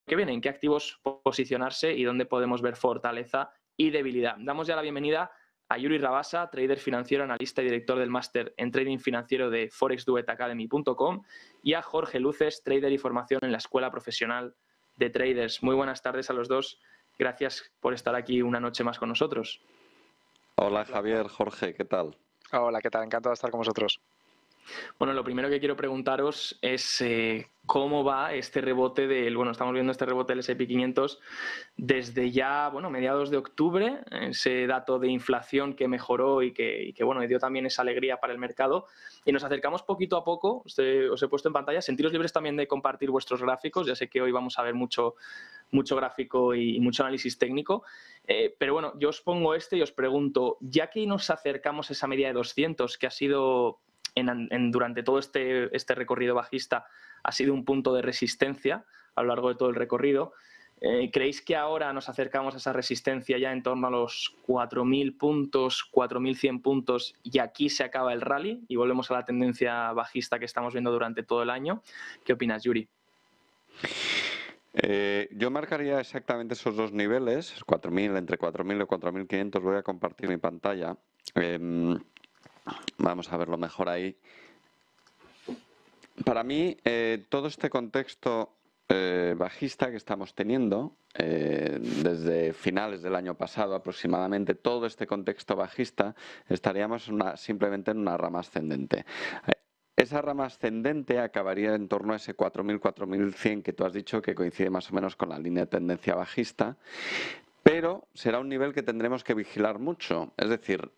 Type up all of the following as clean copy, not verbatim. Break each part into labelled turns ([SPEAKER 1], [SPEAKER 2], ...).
[SPEAKER 1] que viene, en qué activos posicionarse y dónde podemos ver fortaleza y debilidad. Damos ya la bienvenida a Yuri Rabasa, trader financiero, analista y director del máster en trading financiero de forexduetacademy.com, y a Jorge Luces, trader y formación en la Escuela Profesional de Traders. Muy buenas tardes a los dos. Gracias por estar aquí una noche más con nosotros.
[SPEAKER 2] Hola Javier, Jorge, ¿qué tal?
[SPEAKER 3] Hola, ¿qué tal? Encantado de estar con vosotros.
[SPEAKER 1] Bueno, lo primero que quiero preguntaros es cómo va este rebote estamos viendo este rebote del S&P 500 desde ya, mediados de octubre, ese dato de inflación que mejoró y que dio también esa alegría para el mercado, y nos acercamos poquito a poco. Os he puesto en pantalla, sentiros libres también de compartir vuestros gráficos, ya sé que hoy vamos a ver mucho gráfico y mucho análisis técnico, pero bueno, yo os pongo y os pregunto, ya que nos acercamos a esa media de 200, que ha sido durante todo este recorrido bajista, ha sido un punto de resistencia a lo largo de todo el recorrido, ¿creéis que ahora nos acercamos a esa resistencia ya en torno a los 4.000 puntos, 4.100 puntos, y aquí se acaba el rally y volvemos a la tendencia bajista que estamos viendo durante todo el año? ¿Qué opinas, Yuri?
[SPEAKER 2] Yo marcaría exactamente esos dos niveles, 4.000, entre 4.000 y 4.500. Voy a compartir mi pantalla. Vamos a verlo mejor ahí. Para mí, todo este contexto bajista que estamos teniendo desde finales del año pasado aproximadamente, todo este contexto bajista, estaríamos simplemente en una rama ascendente. Esa rama ascendente acabaría en torno a ese 4.000, 4.100 que tú has dicho, que coincide más o menos con la línea de tendencia bajista. Pero será un nivel que tendremos que vigilar mucho. Es decir,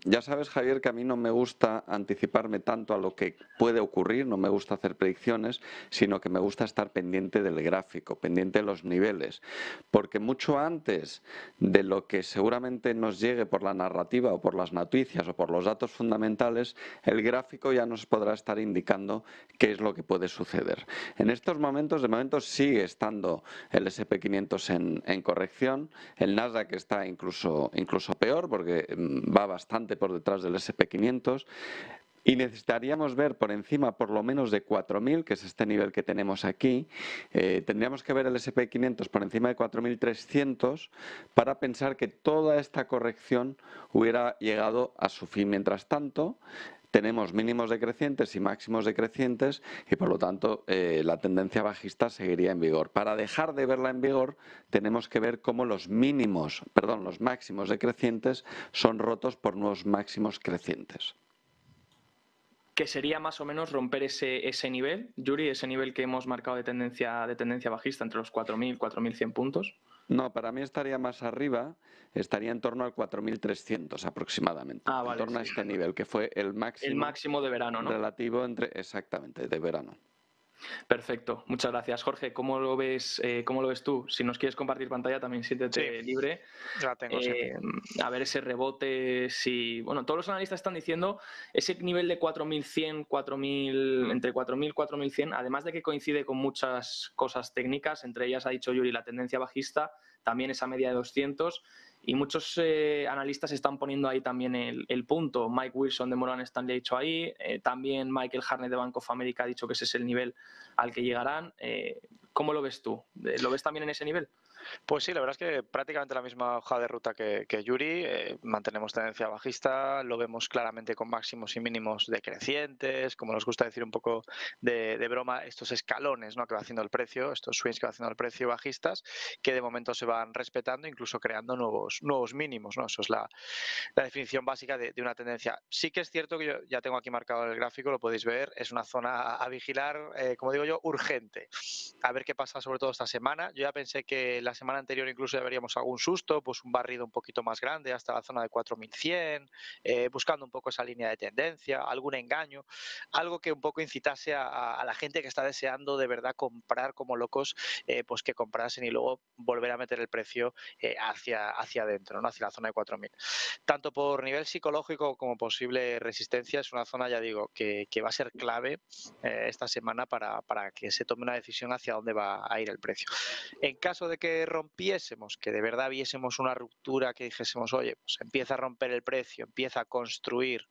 [SPEAKER 2] ya sabes, Javier, que a mí no me gusta anticiparme tanto a lo que puede ocurrir, no me gusta hacer predicciones, sino que me gusta estar pendiente del gráfico, pendiente de los niveles. Porque mucho antes de lo que seguramente nos llegue por la narrativa o por las noticias o por los datos fundamentales, el gráfico ya nos podrá estar indicando qué es lo que puede suceder. En estos momentos, de momento, sigue estando el S&P 500 en corrección. El Nasdaq está incluso peor, porque va bastante por detrás del S&P 500, y necesitaríamos ver por encima por lo menos de 4.000, que es este nivel que tenemos aquí. Tendríamos que ver el S&P 500 por encima de 4.300 para pensar que toda esta corrección hubiera llegado a su fin. Mientras tanto, tenemos mínimos decrecientes y máximos decrecientes, y por lo tanto la tendencia bajista seguiría en vigor. Para dejar de verla en vigor, tenemos que ver cómo los máximos decrecientes son rotos por nuevos máximos crecientes.
[SPEAKER 1] ¿Qué sería más o menos romper ese nivel, Yuri, ese nivel que hemos marcado de tendencia bajista entre los 4.000, 4.100 puntos?
[SPEAKER 2] No, para mí estaría más arriba, estaría en torno al 4.300 aproximadamente,
[SPEAKER 1] Vale,
[SPEAKER 2] en torno a este nivel, que fue el máximo
[SPEAKER 1] de verano, ¿no?
[SPEAKER 2] relativo exactamente, de verano.
[SPEAKER 1] Perfecto, muchas gracias. Jorge, ¿cómo lo ves tú? Si nos quieres compartir pantalla, también siéntete libre.
[SPEAKER 3] La tengo, sí.
[SPEAKER 1] A ver ese rebote, todos los analistas están diciendo ese nivel de 4.100, 4.000, entre 4.000 y 4.100, además de que coincide con muchas cosas técnicas, entre ellas ha dicho Yuri la tendencia bajista, también esa media de 200, y muchos analistas están poniendo ahí también el punto. Mike Wilson de Morgan Stanley ha dicho ahí, también Michael Harnett de Bank of America ha dicho que ese es el nivel al que llegarán. ¿Cómo lo ves tú? ¿Lo ves también en ese nivel?
[SPEAKER 3] Pues sí, la verdad es que prácticamente la misma hoja de ruta que Yuri. Mantenemos tendencia bajista, lo vemos claramente con máximos y mínimos decrecientes, como nos gusta decir un poco de broma, estos escalones, ¿no?, que va haciendo el precio, estos swings que va haciendo el precio bajistas, que de momento se van respetando, incluso creando nuevos mínimos, ¿no? Eso es la definición básica de una tendencia. Sí que es cierto que yo ya tengo aquí marcado el gráfico, lo podéis ver, es una zona a vigilar, como digo yo, urgente. A ver qué pasa sobre todo esta semana. Yo ya pensé que la semana anterior incluso ya veríamos algún susto, pues un barrido un poquito más grande hasta la zona de 4.100, buscando un poco esa línea de tendencia, algún engaño, algo que un poco incitase a la gente que está deseando de verdad comprar como locos, pues que comprasen y luego volver a meter el precio hacia adentro, ¿no?, hacia la zona de 4.000. Tanto por nivel psicológico como posible resistencia, es una zona, ya digo, que va a ser clave esta semana para que se tome una decisión hacia dónde va a ir el precio. En caso de que rompiésemos, que de verdad viésemos una ruptura, que dijésemos, oye, pues empieza a romper el precio, empieza a construir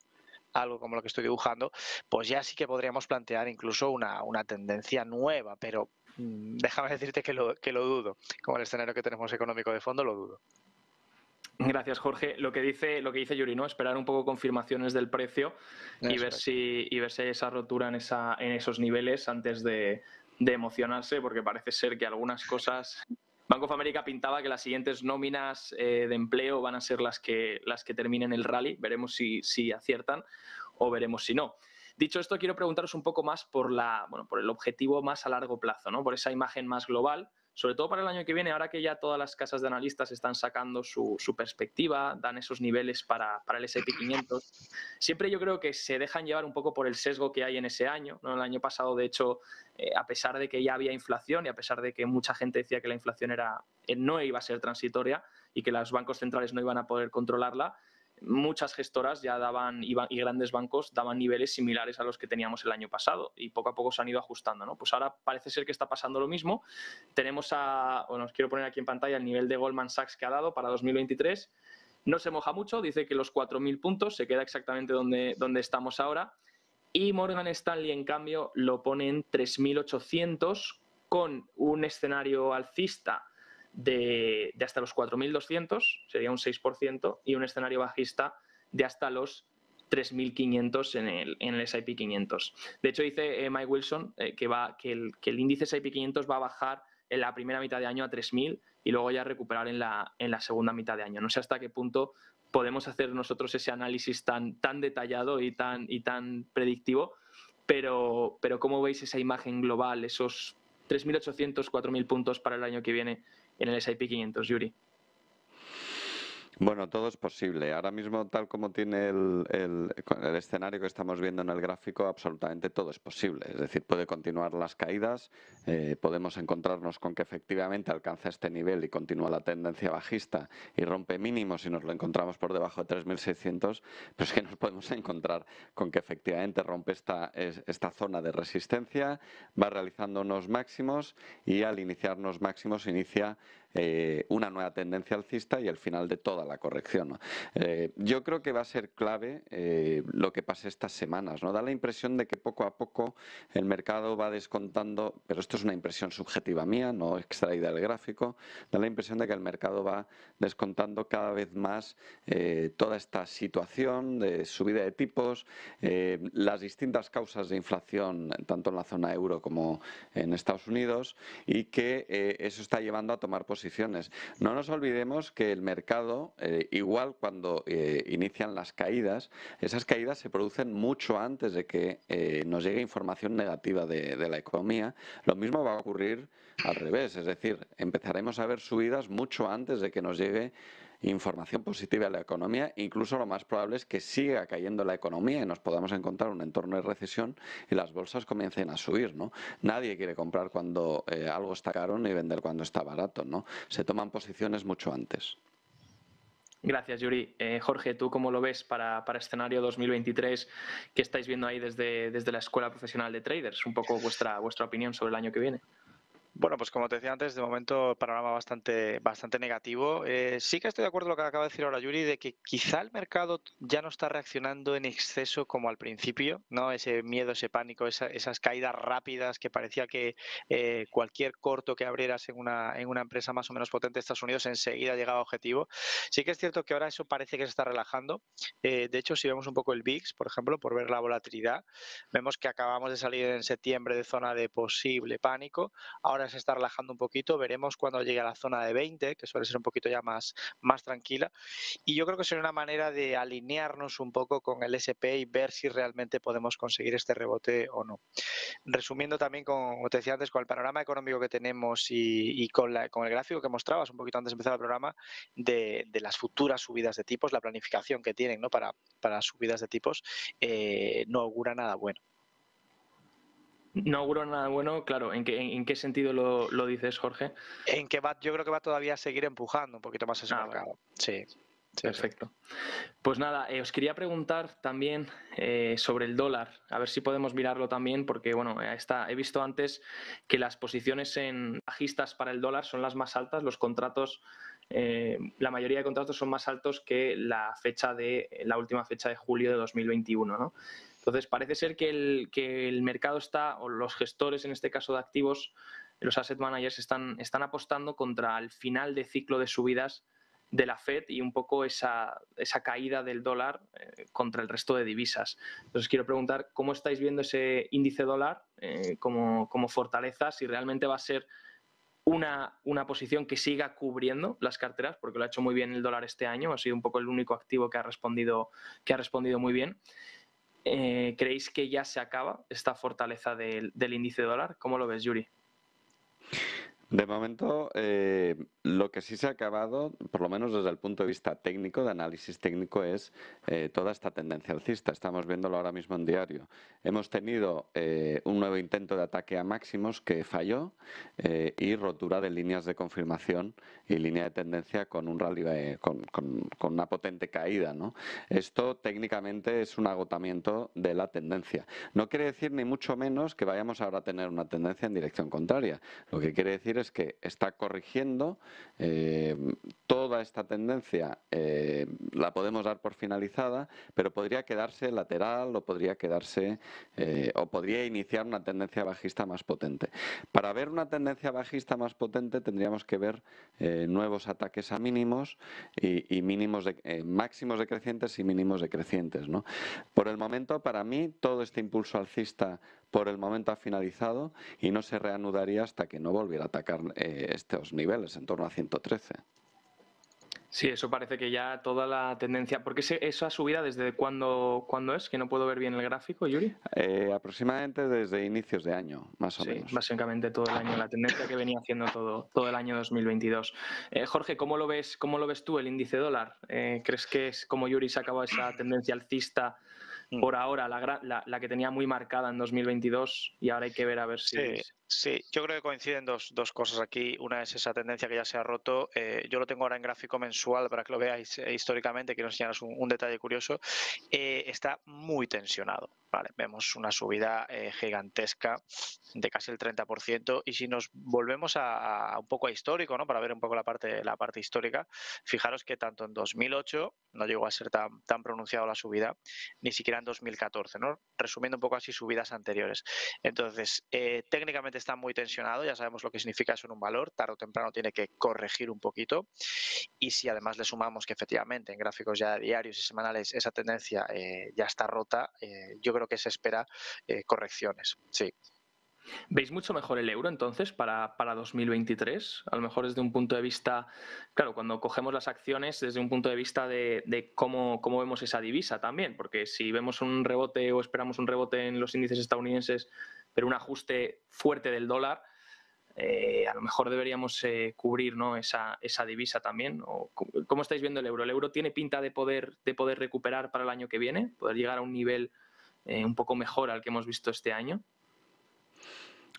[SPEAKER 3] algo como lo que estoy dibujando, pues ya sí que podríamos plantear incluso una tendencia nueva, pero déjame decirte que lo dudo. Con el escenario que tenemos económico de fondo, lo dudo.
[SPEAKER 1] Gracias, Jorge. Lo que dice Yuri, ¿no? Esperar un poco confirmaciones del precio y ver si hay esa rotura en esos niveles antes de emocionarse, porque parece ser que algunas cosas... Bank of America pintaba que las siguientes nóminas de empleo van a ser las que terminen el rally. Veremos si aciertan o veremos si no. Dicho esto, quiero preguntaros un poco más por el objetivo más a largo plazo, ¿no? Por esa imagen más global, sobre todo para el año que viene, ahora que ya todas las casas de analistas están sacando su perspectiva, dan esos niveles para el S&P 500. Siempre yo creo que se dejan llevar un poco por el sesgo que hay en ese año, ¿no? El año pasado, de hecho, a pesar de que ya había inflación y a pesar de que mucha gente decía que la inflación no iba a ser transitoria y que los bancos centrales no iban a poder controlarla, muchas gestoras ya daban y grandes bancos daban niveles similares a los que teníamos el año pasado y poco a poco se han ido ajustando, ¿no? Pues ahora parece ser que está pasando lo mismo. Tenemos os quiero poner aquí en pantalla el nivel de Goldman Sachs que ha dado para 2023. No se moja mucho, dice que los 4.000 puntos, se queda exactamente donde estamos ahora. Y Morgan Stanley, en cambio, lo pone en 3.800 con un escenario alcista de hasta los 4.200, sería un 6%, y un escenario bajista de hasta los 3.500 en el S&P 500. De hecho, dice Mike Wilson que el índice S&P 500 va a bajar en la primera mitad de año a 3.000 y luego ya recuperar en la segunda mitad de año. No sé hasta qué punto podemos hacer nosotros ese análisis tan detallado y tan predictivo, pero ¿cómo veis esa imagen global, esos 3.800, 4.000 puntos para el año que viene en el S&P 500, Yuri?
[SPEAKER 2] Bueno, todo es posible. Ahora mismo, tal como tiene el escenario que estamos viendo en el gráfico, absolutamente todo es posible. Es decir, puede continuar las caídas, podemos encontrarnos con que efectivamente alcanza este nivel y continúa la tendencia bajista y rompe mínimos y nos lo encontramos por debajo de 3.600, pero es que nos podemos encontrar con que efectivamente rompe esta zona de resistencia, va realizando unos máximos y al iniciar unos máximos inicia una nueva tendencia alcista y el final de toda la corrección, ¿no? Yo creo que va a ser clave lo que pase estas semanas, ¿no? Da la impresión de que poco a poco el mercado va descontando, pero esto es una impresión subjetiva mía, no extraída del gráfico, da la impresión de que el mercado va descontando cada vez más toda esta situación de subida de tipos, las distintas causas de inflación tanto en la zona euro como en Estados Unidos, y que eso está llevando a tomar posiciones. No nos olvidemos que el mercado, igual cuando inician las caídas, esas caídas se producen mucho antes de que nos llegue información negativa de la economía. Lo mismo va a ocurrir al revés, es decir, empezaremos a ver subidas mucho antes de que nos llegue información positiva de la economía. Incluso lo más probable es que siga cayendo la economía y nos podamos encontrar un entorno de recesión y las bolsas comiencen a subir, ¿no? Nadie quiere comprar cuando algo está caro ni vender cuando está barato, ¿no? Se toman posiciones mucho antes.
[SPEAKER 1] Gracias, Yuri. Jorge, ¿tú cómo lo ves para escenario 2023? ¿Qué estáis viendo ahí desde la Escuela Profesional de Traders? Un poco vuestra opinión sobre el año que viene.
[SPEAKER 3] Bueno, pues como te decía antes, de momento panorama bastante negativo. Sí que estoy de acuerdo con lo que acaba de decir ahora Yuri, de que quizá el mercado ya no está reaccionando en exceso como al principio, ¿no? Ese miedo, ese pánico, esas caídas rápidas que parecía que cualquier corto que abrieras en una empresa más o menos potente de Estados Unidos enseguida llegaba a objetivo. Sí que es cierto que ahora eso parece que se está relajando. De hecho, si vemos un poco el VIX, por ejemplo, por ver la volatilidad, vemos que acabamos de salir en septiembre de zona de posible pánico. Ahora se está relajando un poquito, veremos cuando llegue a la zona de 20, que suele ser un poquito ya más tranquila, y yo creo que sería una manera de alinearnos un poco con el S&P y ver si realmente podemos conseguir este rebote o no. Resumiendo también, como te decía antes, con el panorama económico que tenemos y con el gráfico que mostrabas un poquito antes de empezar el programa, de las futuras subidas de tipos, la planificación que tienen, ¿no? para subidas de tipos, no augura nada bueno.
[SPEAKER 1] No auguro nada bueno, claro. ¿En qué sentido lo dices, Jorge?
[SPEAKER 3] En que yo creo que va todavía a seguir empujando un poquito más ese mercado. Vale. Sí.
[SPEAKER 1] Perfecto. Pues nada, os quería preguntar también sobre el dólar, a ver si podemos mirarlo también, porque bueno, he visto antes que las posiciones bajistas para el dólar son las más altas, los contratos, la mayoría de contratos son más altos que la última fecha de julio de 2021, ¿no? Entonces parece ser que el mercado está, o los gestores en este caso de activos, los asset managers están apostando contra el final de ciclo de subidas de la Fed y un poco esa caída del dólar contra el resto de divisas. Entonces quiero preguntar cómo estáis viendo ese índice dólar como fortaleza, si realmente va a ser una posición que siga cubriendo las carteras, porque lo ha hecho muy bien el dólar este año, ha sido un poco el único activo que ha respondido muy bien. ¿Creéis que ya se acaba esta fortaleza del índice dólar? ¿Cómo lo ves, Yuri?
[SPEAKER 2] De momento, lo que sí se ha acabado, por lo menos desde el punto de vista técnico, de análisis técnico, es toda esta tendencia alcista. Estamos viéndolo ahora mismo en diario. Hemos tenido un nuevo intento de ataque a máximos que falló y rotura de líneas de confirmación y línea de tendencia con un rally, con una potente caída, ¿no? Esto técnicamente es un agotamiento de la tendencia. No quiere decir ni mucho menos que vayamos ahora a tener una tendencia en dirección contraria. Lo que quiere decir es que está corrigiendo toda esta tendencia, la podemos dar por finalizada, pero podría quedarse lateral o podría quedarse o podría iniciar una tendencia bajista más potente. Para ver una tendencia bajista más potente tendríamos que ver nuevos ataques a mínimos y mínimos máximos decrecientes y mínimos decrecientes, ¿no? Por el momento, para mí, todo este impulso alcista por el momento ha finalizado y no se reanudaría hasta que no volviera a atacar estos niveles en torno a 113.
[SPEAKER 1] Sí, eso parece que ya toda la tendencia... ¿Por qué esa subida desde cuándo es? Que no puedo ver bien el gráfico, Yuri.
[SPEAKER 2] Aproximadamente desde inicios de año, más o menos.
[SPEAKER 1] Sí, básicamente todo el año, la tendencia que venía haciendo todo el año 2022. Jorge, ¿cómo lo ves tú el índice dólar? ¿Crees que es como Yuri se acabó esa tendencia alcista por ahora, la que tenía muy marcada en 2022 y ahora hay que ver a ver si...
[SPEAKER 3] Sí, yo creo que coinciden dos cosas aquí. Una es esa tendencia que ya se ha roto. Yo lo tengo ahora en gráfico mensual para que lo veáis históricamente. Quiero enseñaros un detalle curioso. Está muy tensionado. Vale, vemos una subida gigantesca de casi el 30%. Y si nos volvemos a un poco a histórico, ¿no? Para ver un poco la parte histórica, fijaros que tanto en 2008 no llegó a ser tan pronunciado la subida, ni siquiera en 2014, ¿no? Resumiendo un poco así subidas anteriores. Entonces, técnicamente está muy tensionado, ya sabemos lo que significa eso en un valor, tarde o temprano tiene que corregir un poquito, y si además le sumamos que efectivamente en gráficos ya diarios y semanales esa tendencia ya está rota, yo creo que se espera correcciones, sí.
[SPEAKER 1] ¿Veis mucho mejor el euro entonces para 2023? A lo mejor desde un punto de vista, claro, cuando cogemos las acciones desde un punto de vista de cómo vemos esa divisa también, porque si vemos un rebote o esperamos un rebote en los índices estadounidenses, pero un ajuste fuerte del dólar, a lo mejor deberíamos cubrir, ¿no? esa divisa también. ¿Cómo estáis viendo el euro? ¿El euro tiene pinta de poder recuperar para el año que viene? ¿Poder llegar a un nivel un poco mejor al que hemos visto este año?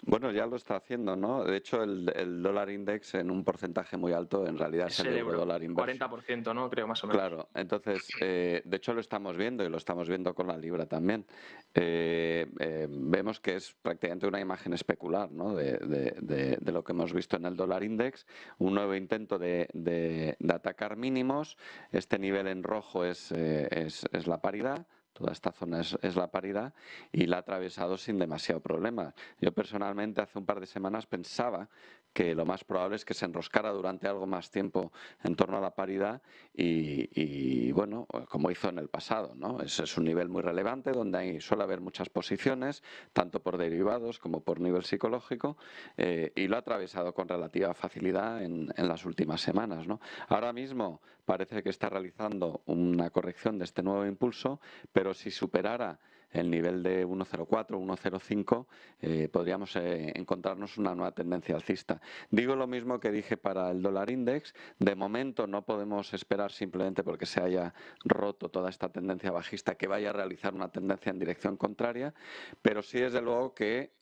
[SPEAKER 2] Bueno, ya lo está haciendo, ¿no? De hecho, el dólar index en un porcentaje muy alto en realidad es el euro dólar inverso.
[SPEAKER 1] 40%, ¿no? Creo, más o menos.
[SPEAKER 2] Claro, entonces, de hecho lo estamos viendo y lo estamos viendo con la libra también. Vemos que es prácticamente una imagen especular, ¿no? de lo que hemos visto en el dólar index, un nuevo intento de atacar mínimos. Este nivel en rojo es la paridad. Toda esta zona es la paridad y la ha atravesado sin demasiado problema. Yo personalmente hace un par de semanas pensaba que lo más probable es que se enroscara durante algo más tiempo en torno a la paridad y bueno, como hizo en el pasado, ¿no? Ese es un nivel muy relevante donde suele haber muchas posiciones, tanto por derivados como por nivel psicológico, y lo ha atravesado con relativa facilidad en las últimas semanas, ¿no? Ahora mismo parece que está realizando una corrección de este nuevo impulso, pero si superara el nivel de 1,04, 1,05, podríamos encontrarnos una nueva tendencia alcista. Digo lo mismo que dije para el dólar index. De momento no podemos esperar simplemente porque se haya roto toda esta tendencia bajista que vaya a realizar una tendencia en dirección contraria, pero sí desde luego que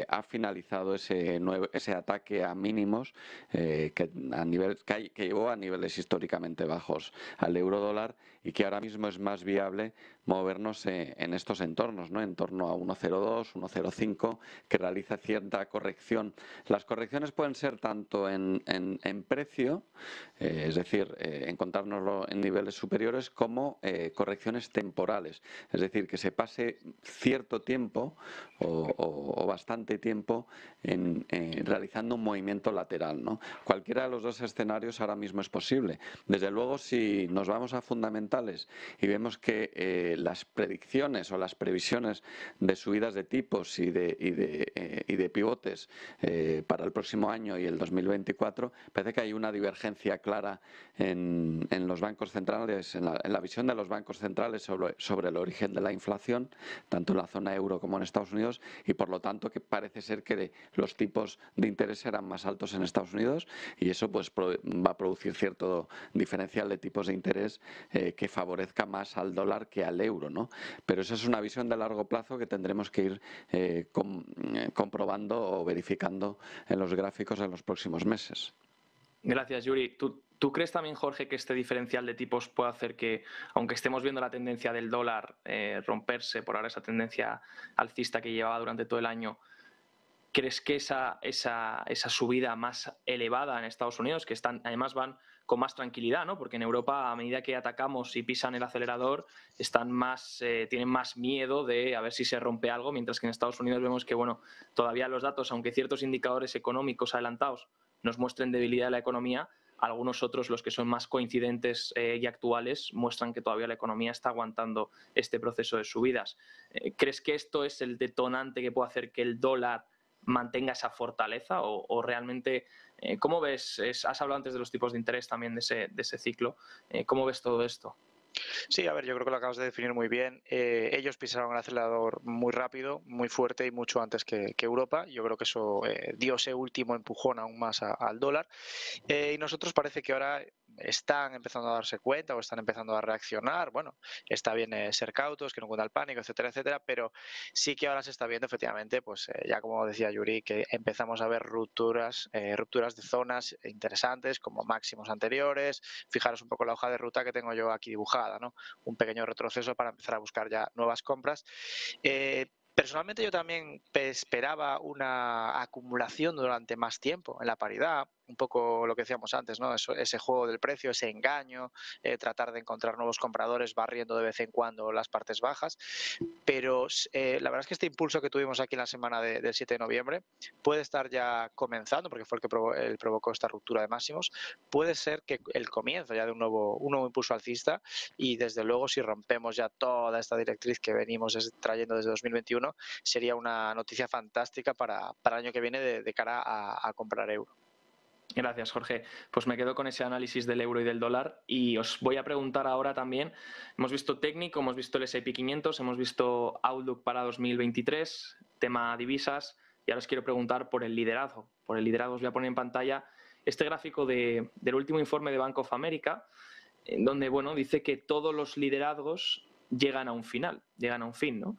[SPEAKER 2] ha finalizado ese ataque a mínimos que llevó a niveles históricamente bajos al euro dólar y que ahora mismo es más viable movernos en estos entornos, ¿no? En torno a 1,02, 1,05, que realiza cierta corrección. Las correcciones pueden ser tanto en precio, es decir, encontrárnoslo en niveles superiores, como correcciones temporales, es decir, que se pase cierto tiempo o bastante tiempo realizando un movimiento lateral, ¿no? Cualquiera de los dos escenarios ahora mismo es posible. Desde luego, si nos vamos a fundamentales y vemos que las predicciones o las previsiones de subidas de tipos y de pivotes para el próximo año y el 2024, parece que hay una divergencia clara en los bancos centrales, en la visión de los bancos centrales sobre el origen de la inflación, tanto en la zona euro como en Estados Unidos, y por lo tanto que parece ser que los tipos de interés serán más altos en Estados Unidos, y eso pues va a producir cierto diferencial de tipos de interés que favorezca más al dólar que al euro, ¿no? Pero esa es una visión de largo plazo que tendremos que ir comprobando o verificando en los gráficos en los próximos meses.
[SPEAKER 1] Gracias, Yuri. ¿Tú crees también, Jorge, que este diferencial de tipos puede hacer que, aunque estemos viendo la tendencia del dólar romperse por ahora, esa tendencia alcista que llevaba durante todo el año, crees que esa subida más elevada en Estados Unidos, que además van con más tranquilidad, ¿no? Porque en Europa, a medida que atacamos y pisan el acelerador, tienen más miedo de a ver si se rompe algo, mientras que en Estados Unidos vemos que, bueno, todavía los datos, aunque ciertos indicadores económicos adelantados nos muestren debilidad de la economía, algunos otros, los que son más coincidentes y actuales, muestran que todavía la economía está aguantando este proceso de subidas. ¿Crees que esto es el detonante que puede hacer que el dólar mantenga esa fortaleza o realmente, ¿cómo ves? Has hablado antes de los tipos de interés también de ese ciclo. ¿Cómo ves todo esto?
[SPEAKER 3] Sí, a ver, yo creo que lo acabas de definir muy bien. Ellos pisaron el acelerador muy rápido, muy fuerte y mucho antes que Europa. Yo creo que eso dio ese último empujón aún más al dólar. Y nosotros parece que ahora están empezando a darse cuenta o están empezando a reaccionar. Bueno, está bien ser cautos, que no cunda el pánico, etcétera, etcétera, pero sí que ahora se está viendo efectivamente, pues ya como decía Yuri, que empezamos a ver rupturas de zonas interesantes como máximos anteriores. Fijaros un poco la hoja de ruta que tengo yo aquí dibujada, ¿no? Un pequeño retroceso para empezar a buscar ya nuevas compras. Personalmente yo también esperaba una acumulación durante más tiempo en la paridad, un poco lo que decíamos antes, ¿no? Ese juego del precio, ese engaño, tratar de encontrar nuevos compradores barriendo de vez en cuando las partes bajas, pero la verdad es que este impulso que tuvimos aquí en la semana del 7 de noviembre puede estar ya comenzando, porque fue el que provocó esta ruptura de máximos, puede ser que el comienzo ya de un nuevo impulso alcista, y desde luego si rompemos ya toda esta directriz que venimos trayendo desde 2021, sería una noticia fantástica para el año que viene de cara a comprar euro.
[SPEAKER 1] Gracias, Jorge. Pues me quedo con ese análisis del euro y del dólar y os voy a preguntar ahora también, hemos visto técnico, hemos visto el S&P 500, hemos visto Outlook para 2023, tema divisas, y ahora os quiero preguntar por el liderazgo. Por el liderazgo os voy a poner en pantalla este gráfico del último informe de Bank of America, en donde, bueno, dice que todos los liderazgos llegan a un final, llegan a un fin, ¿no?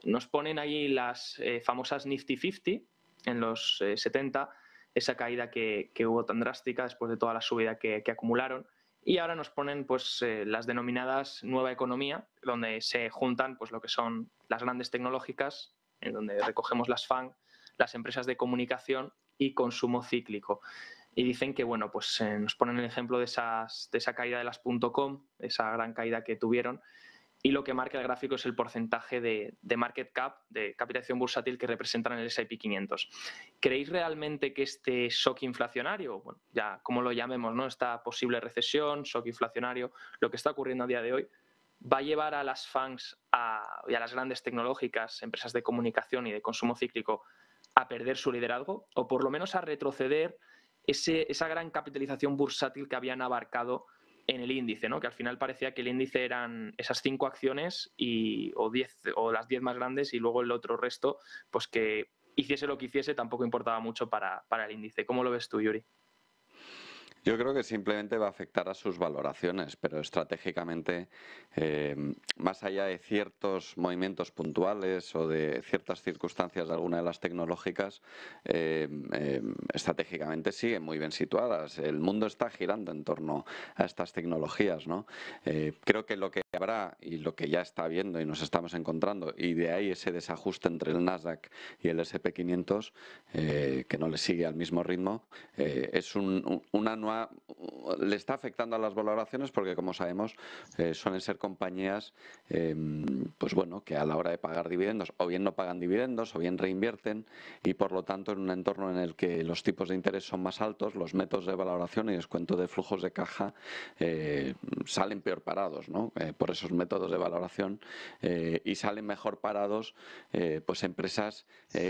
[SPEAKER 1] Nos ponen ahí las famosas Nifty 50 en los 70, esa caída que hubo tan drástica después de toda la subida que acumularon, y ahora nos ponen pues las denominadas nueva economía, donde se juntan pues lo que son las grandes tecnológicas, en donde recogemos las FANG, las empresas de comunicación y consumo cíclico. Y dicen que, bueno, pues nos ponen el ejemplo de esa caída de las .com, esa gran caída que tuvieron, y lo que marca el gráfico es el porcentaje de market cap, de capitalización bursátil que representan en el S&P 500. ¿Creéis realmente que este shock inflacionario, bueno, ya como lo llamemos, ¿no? Esta posible recesión, shock inflacionario, lo que está ocurriendo a día de hoy, va a llevar a las FANGs y a las grandes tecnológicas, empresas de comunicación y de consumo cíclico, a perder su liderazgo o por lo menos a retroceder esa gran capitalización bursátil que habían abarcado en el índice, ¿no? Que al final parecía que el índice eran esas 5 acciones o las 10 más grandes, y luego el otro resto, pues que hiciese lo que hiciese tampoco importaba mucho para el índice. ¿Cómo lo ves tú, Yuri?
[SPEAKER 2] Yo creo que simplemente va a afectar a sus valoraciones, pero estratégicamente, más allá de ciertos movimientos puntuales o de ciertas circunstancias de alguna de las tecnológicas, estratégicamente siguen muy bien situadas. El mundo está girando en torno a estas tecnologías, ¿no? Creo que lo que habrá, y lo que ya está viendo y nos estamos encontrando, y de ahí ese desajuste entre el Nasdaq y el S&P 500, que no le sigue al mismo ritmo, es una nueva, le está afectando a las valoraciones porque, como sabemos, suelen ser compañías pues bueno, que a la hora de pagar dividendos o bien no pagan dividendos o bien reinvierten, y por lo tanto en un entorno en el que los tipos de interés son más altos, los métodos de valoración y descuento de flujos de caja salen peor parados, ¿no? Por esos métodos de valoración, y salen mejor parados pues empresas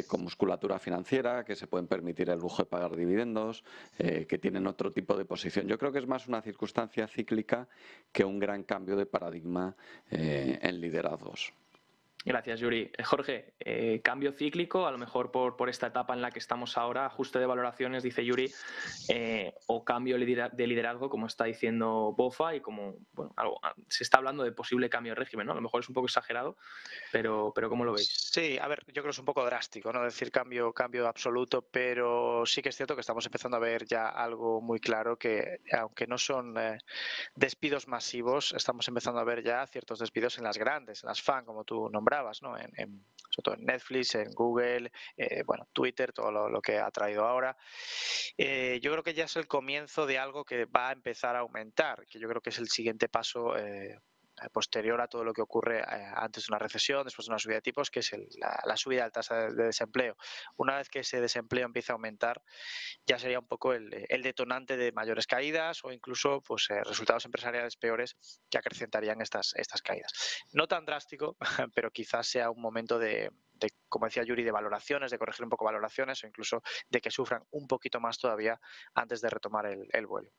[SPEAKER 2] con musculatura financiera, que se pueden permitir el lujo de pagar dividendos, que tienen otro tipo de posición. Yo creo que es más una circunstancia cíclica que un gran cambio de paradigma en liderazgos.
[SPEAKER 1] Gracias, Yuri. Jorge, cambio cíclico, a lo mejor por esta etapa en la que estamos ahora, ajuste de valoraciones, dice Yuri, o cambio de liderazgo, como está diciendo Bofa, y como bueno, se está hablando de posible cambio de régimen, ¿no? A lo mejor es un poco exagerado, pero ¿cómo lo veis?
[SPEAKER 3] Sí, a ver, yo creo que es un poco drástico, no decir cambio absoluto, pero sí que es cierto que estamos empezando a ver ya algo muy claro, que aunque no son despidos masivos, estamos empezando a ver ya ciertos despidos en las grandes, en las FAN, como tú nombrabas, ¿no? Sobre todo en Netflix, en Google, bueno, Twitter, todo lo que ha traído ahora. Yo creo que ya es el comienzo de algo que va a empezar a aumentar, que yo creo que es el siguiente paso posterior a todo lo que ocurre antes de una recesión, después de una subida de tipos, que es la subida de la tasa de desempleo. Una vez que ese desempleo empiece a aumentar, ya sería un poco el detonante de mayores caídas o incluso pues, resultados empresariales peores que acrecentarían estas caídas. No tan drástico, pero quizás sea un momento de, como decía Yuri, de valoraciones, de corregir un poco valoraciones o incluso de que sufran un poquito más todavía antes de retomar el vuelo.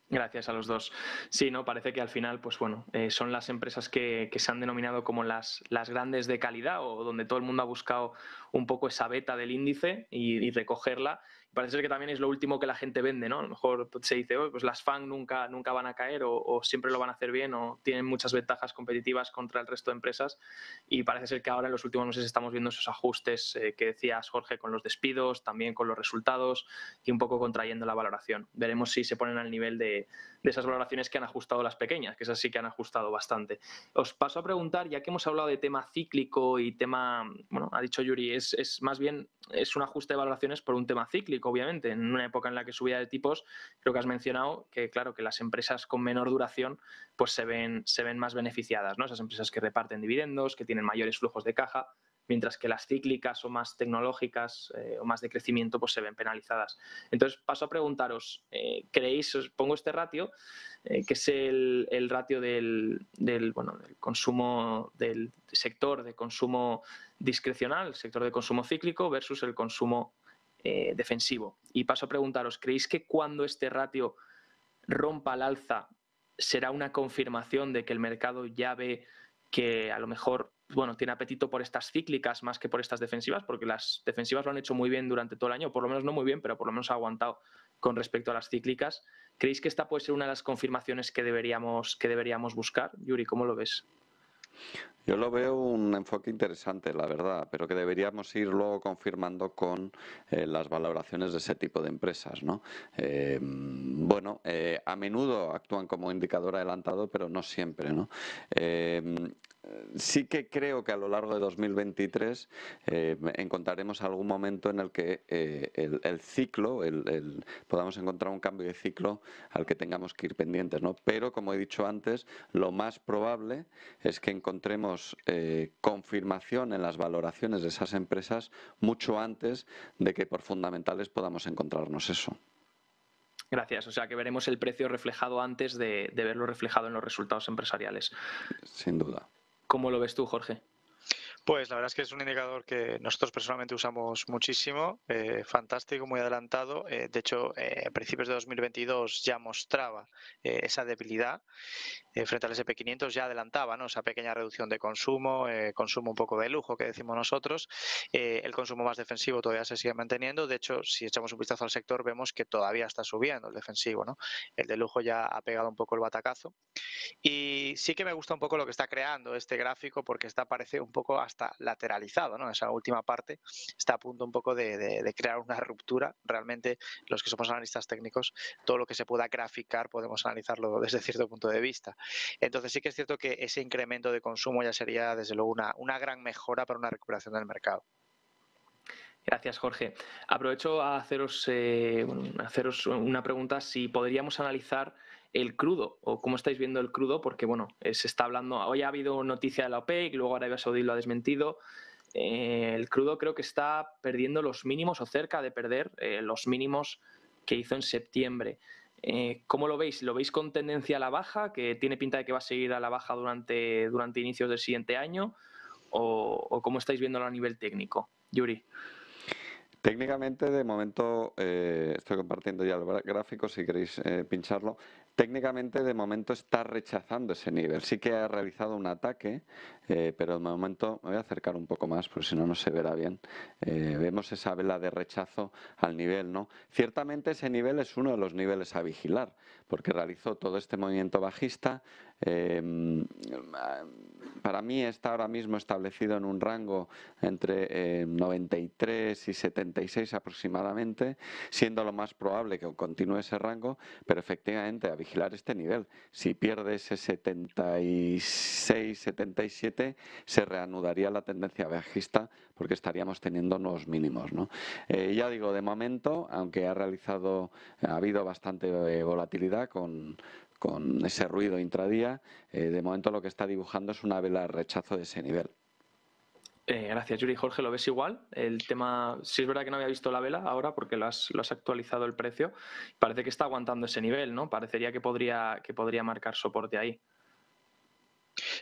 [SPEAKER 1] Gracias a los dos. Sí, ¿no? Parece que al final, pues bueno, son las empresas que se han denominado como las grandes de calidad, o donde todo el mundo ha buscado un poco esa beta del índice y recogerla. Parece ser que también es lo último que la gente vende, ¿no? A lo mejor se dice, oh, pues las FAN nunca van a caer, o siempre lo van a hacer bien, o tienen muchas ventajas competitivas contra el resto de empresas, y parece ser que ahora en los últimos meses estamos viendo esos ajustes que decías, Jorge, con los despidos, también con los resultados, y un poco contrayendo la valoración. Veremos si se ponen al nivel de esas valoraciones que han ajustado las pequeñas, que esas sí que han ajustado bastante. Os paso a preguntar, ya que hemos hablado de tema cíclico y tema, bueno, ha dicho Yuri, es más bien es un ajuste de valoraciones por un tema cíclico, obviamente, en una época en la que subía de tipos. Creo que has mencionado que, claro, que las empresas con menor duración pues se ven más beneficiadas, ¿no? Esas empresas que reparten dividendos, que tienen mayores flujos de caja, mientras que las cíclicas o más tecnológicas o más de crecimiento pues se ven penalizadas. Entonces paso a preguntaros, ¿creéis, os pongo este ratio, que es el ratio del consumo, del sector de consumo discrecional, el sector de consumo cíclico versus el consumo defensivo? Y paso a preguntaros, ¿creéis que cuando este ratio rompa al alza será una confirmación de que el mercado ya ve que a lo mejor, bueno, tiene apetito por estas cíclicas más que por estas defensivas? Porque las defensivas lo han hecho muy bien durante todo el año, por lo menos no muy bien, pero por lo menos ha aguantado con respecto a las cíclicas. ¿Creéis que esta puede ser una de las confirmaciones que deberíamos buscar? Yuri, ¿cómo lo ves?
[SPEAKER 2] Yo lo veo un enfoque interesante, la verdad, pero que deberíamos ir luego confirmando con las valoraciones de ese tipo de empresas, ¿no? Bueno, a menudo actúan como indicador adelantado, pero no siempre, ¿no? Sí que creo que a lo largo de 2023 encontraremos algún momento en el que el ciclo, podamos encontrar un cambio de ciclo al que tengamos que ir pendientes, ¿no? Pero, como he dicho antes, lo más probable es que encontremos confirmación en las valoraciones de esas empresas mucho antes de que por fundamentales podamos encontrarnos eso.
[SPEAKER 1] Gracias. O sea, que veremos el precio reflejado antes de verlo reflejado en los resultados empresariales.
[SPEAKER 2] Sin duda.
[SPEAKER 1] ¿Cómo lo ves tú, Jorge?
[SPEAKER 3] Pues la verdad es que es un indicador que nosotros personalmente usamos muchísimo, fantástico, muy adelantado. De hecho, a principios de 2022 ya mostraba esa debilidad frente al S&P 500, ya adelantaba, ¿no?, esa pequeña reducción de consumo, consumo un poco de lujo que decimos nosotros. El consumo más defensivo todavía se sigue manteniendo. De hecho, si echamos un vistazo al sector, vemos que todavía está subiendo el defensivo, ¿no? El de lujo ya ha pegado un poco el batacazo. Y sí que me gusta un poco lo que está creando este gráfico, porque parece un poco hasta hasta lateralizado, ¿no? Esa última parte está a punto un poco de crear una ruptura. Realmente los que somos analistas técnicos, todo lo que se pueda graficar podemos analizarlo desde cierto punto de vista. Entonces sí que es cierto que ese incremento de consumo ya sería desde luego una gran mejora para una recuperación del mercado.
[SPEAKER 1] Gracias, Jorge. Aprovecho a haceros una pregunta, si podríamos analizar el crudo o cómo estáis viendo el crudo, porque bueno, se está hablando, hoy ha habido noticia de la OPEC, luego Arabia Saudí lo ha desmentido. El crudo creo que está perdiendo los mínimos o cerca de perder los mínimos que hizo en septiembre. ¿Cómo lo veis? ¿Lo veis con tendencia a la baja, que tiene pinta de que va a seguir a la baja durante inicios del siguiente año? ¿O cómo estáis viéndolo a nivel técnico? Yuri.
[SPEAKER 2] Técnicamente, de momento, estoy compartiendo ya el gráfico, si queréis pincharlo. Técnicamente, de momento, está rechazando ese nivel. Sí que ha realizado un ataque, pero de momento me voy a acercar un poco más, porque si no, no se verá bien. Vemos esa vela de rechazo al nivel, ¿no? Ciertamente, ese nivel es uno de los niveles a vigilar, porque realizó todo este movimiento bajista. Para mí está ahora mismo establecido en un rango entre 93 y 76 aproximadamente, siendo lo más probable que continúe ese rango, pero efectivamente a vigilar este nivel. Si pierde ese 76, 77, se reanudaría la tendencia bajista porque estaríamos teniendo nuevos mínimos, ¿no? Ya digo, de momento, aunque ha habido bastante volatilidad con ese ruido intradía, de momento lo que está dibujando es una vela de rechazo de ese nivel.
[SPEAKER 1] Gracias, Yuri. Jorge, ¿lo ves igual? El tema, sí es verdad que no había visto la vela ahora porque lo has actualizado el precio. Parece que está aguantando ese nivel, ¿no? Parecería que podría marcar soporte ahí.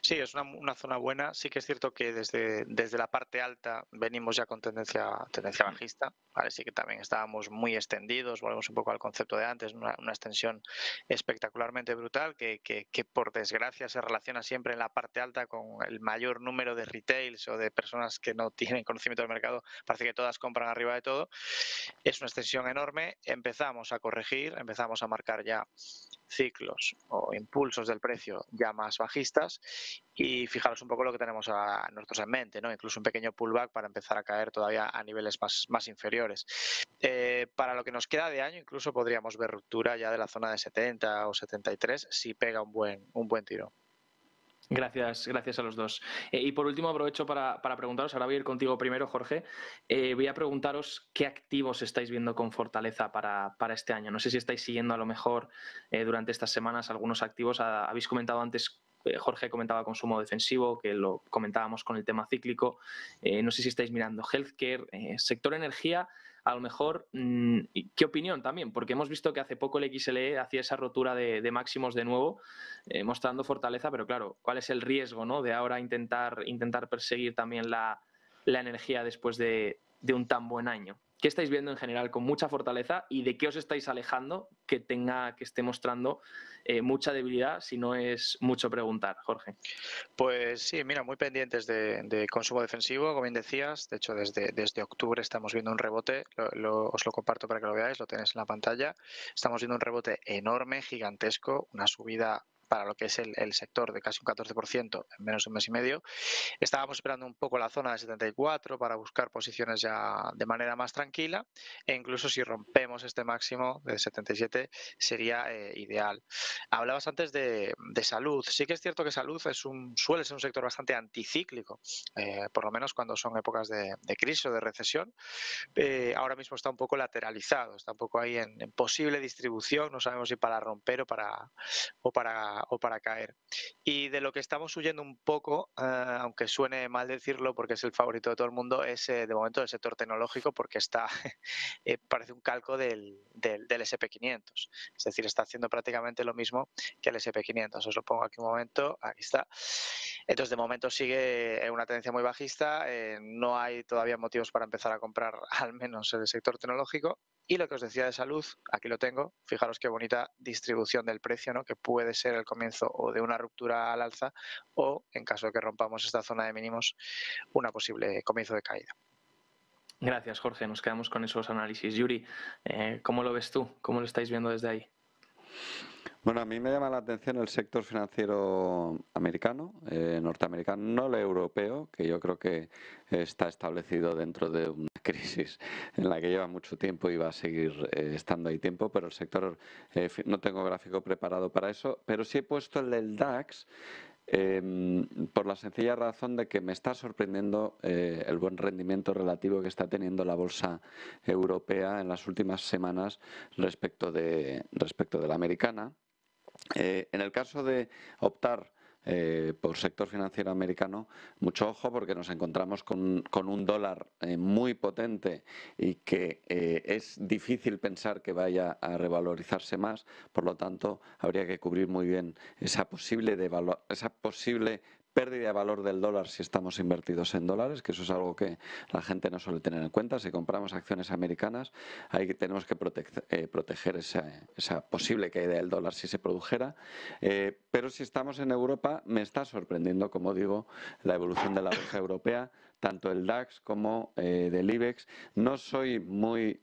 [SPEAKER 3] Sí, es una zona buena. Sí que es cierto que desde la parte alta venimos ya con tendencia bajista. Vale, sí que también estábamos muy extendidos. Volvemos un poco al concepto de antes, una extensión espectacularmente brutal que por desgracia se relaciona siempre en la parte alta con el mayor número de retails o de personas que no tienen conocimiento del mercado. Parece que todas compran arriba de todo. Es una extensión enorme. Empezamos a corregir, empezamos a marcar ya ciclos o impulsos del precio ya más bajistas y fijaros un poco lo que tenemos a nosotros en mente, ¿no? Incluso un pequeño pullback para empezar a caer todavía a niveles más inferiores. Para lo que nos queda de año incluso podríamos ver ruptura ya de la zona de 70 o 73 si pega un buen tiro.
[SPEAKER 1] Gracias a los dos. Y por último aprovecho para preguntaros, ahora voy a ir contigo primero, Jorge, voy a preguntaros qué activos estáis viendo con fortaleza para este año. No sé si estáis siguiendo a lo mejor durante estas semanas algunos activos. Habéis comentado antes, Jorge comentaba consumo defensivo, que lo comentábamos con el tema cíclico. No sé si estáis mirando healthcare, sector energía. A lo mejor, ¿qué opinión también? Porque hemos visto que hace poco el XLE hacía esa rotura de máximos de nuevo, mostrando fortaleza, pero claro, ¿cuál es el riesgo, ¿no?, de ahora intentar perseguir también la energía después de un tan buen año? ¿Qué estáis viendo en general con mucha fortaleza y de qué os estáis alejando que esté mostrando mucha debilidad, si no es mucho preguntar, Jorge?
[SPEAKER 3] Pues sí, mira, muy pendientes de consumo defensivo, como bien decías. De hecho, desde octubre estamos viendo un rebote. Os lo comparto para que lo veáis, lo tenéis en la pantalla. Estamos viendo un rebote enorme, gigantesco, una subida para lo que es el sector de casi un 14% en menos de un mes y medio. Estábamos esperando un poco la zona de 74 para buscar posiciones ya de manera más tranquila e incluso si rompemos este máximo de 77 sería ideal. Hablabas antes de salud. Sí que es cierto que salud suele ser un sector bastante anticíclico, por lo menos cuando son épocas de crisis o de recesión. Ahora mismo está un poco lateralizado, está un poco ahí en posible distribución, no sabemos si para romper o para caer. Y de lo que estamos huyendo un poco, aunque suene mal decirlo porque es el favorito de todo el mundo, es de momento el sector tecnológico porque está parece un calco del SP500. Es decir, está haciendo prácticamente lo mismo que el SP500. Os lo pongo aquí un momento, aquí está. Entonces, de momento sigue en una tendencia muy bajista, no hay todavía motivos para empezar a comprar al menos el sector tecnológico. Y lo que os decía de salud, aquí lo tengo, fijaros qué bonita distribución del precio, ¿no?, que puede ser el comienzo o de una ruptura al alza o, en caso de que rompamos esta zona de mínimos, una posible comienzo de caída.
[SPEAKER 1] Gracias, Jorge. Nos quedamos con esos análisis. Yuri, ¿cómo lo ves tú? ¿Cómo lo estáis viendo desde ahí?
[SPEAKER 2] Bueno, a mí me llama la atención el sector financiero americano, norteamericano, no el europeo, que yo creo que está establecido dentro de una crisis en la que lleva mucho tiempo y va a seguir estando ahí tiempo, pero el sector, no tengo gráfico preparado para eso, pero sí he puesto el del DAX. Por la sencilla razón de que me está sorprendiendo el buen rendimiento relativo que está teniendo la bolsa europea en las últimas semanas respecto de la americana. En el caso de optar por sector financiero americano, mucho ojo porque nos encontramos con un dólar muy potente y que es difícil pensar que vaya a revalorizarse más, por lo tanto habría que cubrir muy bien esa posible pérdida de valor del dólar si estamos invertidos en dólares, que eso es algo que la gente no suele tener en cuenta. Si compramos acciones americanas, ahí tenemos que proteger esa posible caída del dólar si se produjera. Pero si estamos en Europa, me está sorprendiendo, como digo, la evolución de la bolsa europea, tanto el DAX como del IBEX. No soy muy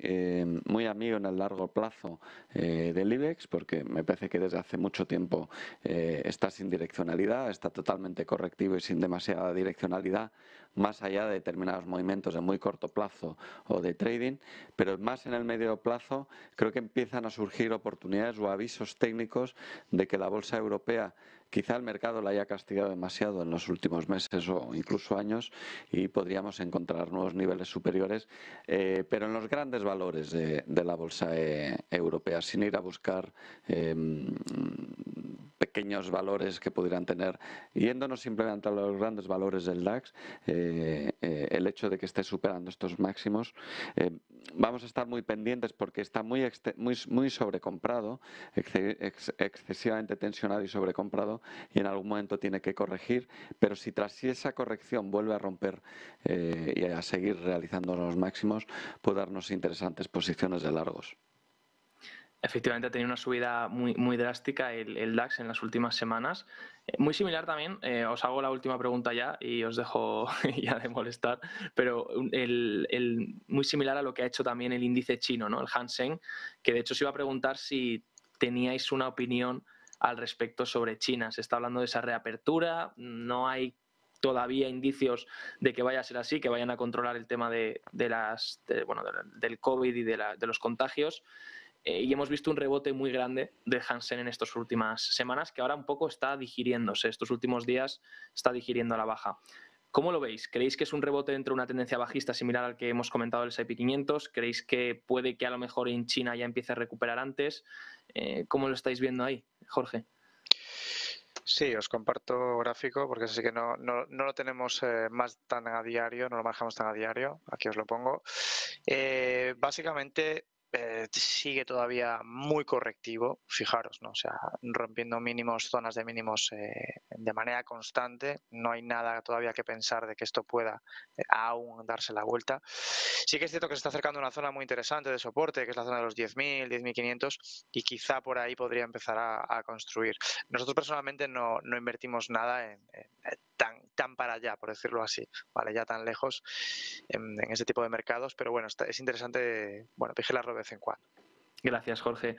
[SPEAKER 2] amigo en el largo plazo del IBEX, porque me parece que desde hace mucho tiempo está sin direccionalidad, está totalmente correctivo y sin demasiada direccionalidad, más allá de determinados movimientos de muy corto plazo o de trading, pero más en el medio plazo creo que empiezan a surgir oportunidades o avisos técnicos de que la bolsa europea, quizá el mercado la haya castigado demasiado en los últimos meses o incluso años y podríamos encontrar nuevos niveles superiores, pero en los grandes valores de la bolsa europea, sin ir a buscar pequeños valores que pudieran tener, yéndonos simplemente a los grandes valores del DAX, el hecho de que esté superando estos máximos, vamos a estar muy pendientes porque está muy sobrecomprado, excesivamente tensionado y sobrecomprado, y en algún momento tiene que corregir, pero si tras esa corrección vuelve a romper y a seguir realizando los máximos, puede darnos interesantes posiciones de largos.
[SPEAKER 1] Efectivamente ha tenido una subida muy drástica el DAX en las últimas semanas. Muy similar también, os hago la última pregunta ya y os dejo ya de molestar, pero muy similar a lo que ha hecho también el índice chino, ¿no? El Hang Seng, que de hecho os iba a preguntar si teníais una opinión al respecto sobre China. Se está hablando de esa reapertura, no hay todavía indicios de que vaya a ser así, que vayan a controlar el tema del COVID y de los contagios. Y hemos visto un rebote muy grande de Hang Seng en estas últimas semanas, que ahora un poco está digiriéndose. Estos últimos días está digiriendo a la baja. ¿Cómo lo veis? ¿Creéis que es un rebote dentro de una tendencia bajista similar al que hemos comentado del S&P 500? ¿Creéis que puede que a lo mejor en China ya empiece a recuperar antes? ¿Cómo lo estáis viendo ahí, Jorge?
[SPEAKER 3] Sí, os comparto gráfico porque así que no lo tenemos más tan a diario, no lo manejamos tan a diario. Aquí os lo pongo. Básicamente sigue todavía muy correctivo, fijaros, ¿no? O sea, rompiendo mínimos, zonas de mínimos de manera constante. No hay nada todavía que pensar de que esto pueda aún darse la vuelta. Sí que es cierto que se está acercando a una zona muy interesante de soporte, que es la zona de los 10.000, 10.500, y quizá por ahí podría empezar a construir. Nosotros personalmente no invertimos nada tan para allá, por decirlo así, ¿vale? Ya tan lejos en ese tipo de mercados, pero bueno, es interesante, bueno, vigilarlo de vez en cuando.
[SPEAKER 1] Gracias, Jorge.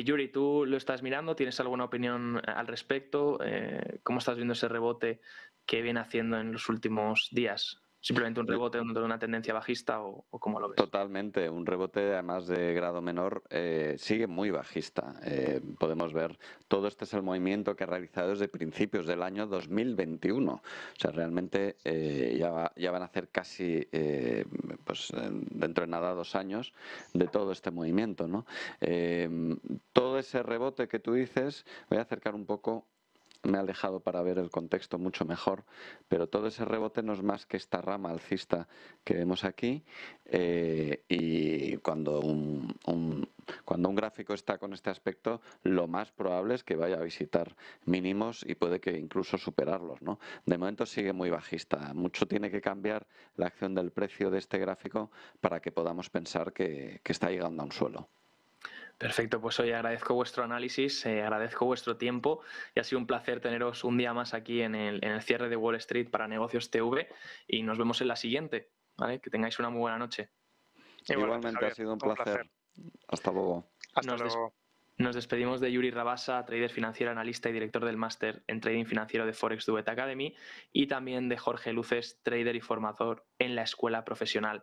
[SPEAKER 1] Yuri, ¿tú lo estás mirando? ¿Tienes alguna opinión al respecto? ¿Cómo estás viendo ese rebote que viene haciendo en los últimos días? ¿Simplemente un rebote dentro de una tendencia bajista o cómo lo ves?
[SPEAKER 2] Totalmente, un rebote además de grado menor sigue muy bajista. Podemos ver, todo este es el movimiento que ha realizado desde principios del año 2021. O sea, realmente ya van a hacer casi, dentro de nada, 2 años de todo este movimiento, ¿no? Todo ese rebote que tú dices, voy a acercar un poco. Me he alejado para ver el contexto mucho mejor, pero todo ese rebote no es más que esta rama alcista que vemos aquí, y cuando un gráfico está con este aspecto, lo más probable es que vaya a visitar mínimos y puede que incluso superarlos, ¿no? De momento sigue muy bajista. Mucho tiene que cambiar la acción del precio de este gráfico para que podamos pensar que está llegando a un suelo.
[SPEAKER 1] Perfecto, pues hoy agradezco vuestro análisis, agradezco vuestro tiempo y ha sido un placer teneros un día más aquí en el cierre de Wall Street para Negocios TV y nos vemos en la siguiente, ¿vale? Que tengáis una muy buena noche.
[SPEAKER 2] Igualmente, Javier, ha sido un placer. Hasta luego.
[SPEAKER 3] Hasta luego.
[SPEAKER 1] Nos despedimos de Yuri Rabasa, trader financiero, analista y director del máster en trading financiero de Forex Duet Academy, y también de Jorge Luces, trader y formador en la Escuela Profesional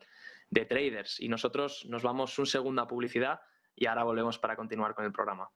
[SPEAKER 1] de Traders. Y nosotros nos vamos un segundo a publicidad y ahora volvemos para continuar con el programa.